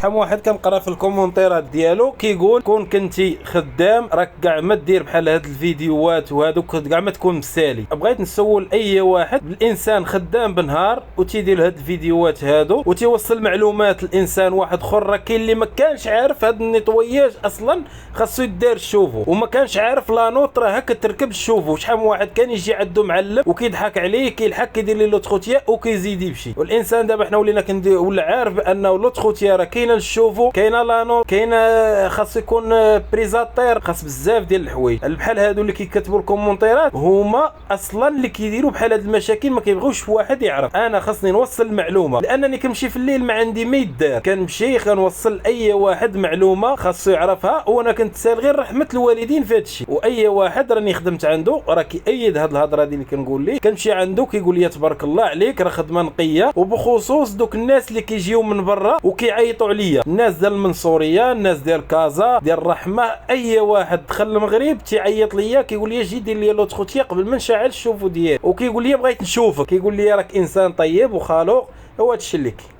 شحال واحد كنقرا في الكومونتيرات ديالو كيقول كون كنتي خدام راك كاع ما دير بحال هاد الفيديوهات وهادوك كاع ما تكون مسالي. بغيت نسول اي واحد، الانسان خدام بنهار وتيدير هاد الفيديوهات هادو وتيوصل معلومات الانسان واحد اخر، راه كاين اللي ما كانش عارف هاد النيطوياج اصلا خاصو يدار الشوفو وما كانش عارف لا نوط راه هكا تركب الشوفو. شحال من واحد كان يجي عنده معلم وكيضحك عليه، كيلحق كيدير ليه لوطخوتيا وكيزيد يمشي. والانسان دابا حنا ولينا ولا عارف بانه لوطخوتيا راه كاينه الشوفو، كاينه لا نوط، كاينه خاص يكون بريزاتير، خاص بزاف ديال الحوايج. بحال هادو اللي كيكتبوا الكومونتيرات هما اصلا اللي كيديروا بحال هاد المشاكل، ما كيبغيوش واحد يعرف. انا خاصني نوصل المعلومه لانني كنمشي في الليل ما عندي ما يدار، كنمشي كنوصل لاي واحد معلومه خاصو يعرفها، وانا كنتسال غير رحمه الوالدين في هادشي. واي واحد راني خدمت عنده راه كيأيد هاد الهضره دي اللي كنقول ليه. كنمشي عنده كيقول لي تبارك الله عليك راه خدمه نقيه. وبخصوص دوك الناس اللي كيجيو من برا وكيعيطوا عليا، الناس ديال المنصوريه، الناس ديال كازا، ديال الرحمه، اي واحد دخل المغرب تيعيط ليا كيقول لي جي دير لي لوط خوتيا قبل ما نشعل الشوفو ديالي، وكيقول لي بغيت نشوفك، كيقول لي راك انسان طيب وخلوق. هو هادشي اللي كاين.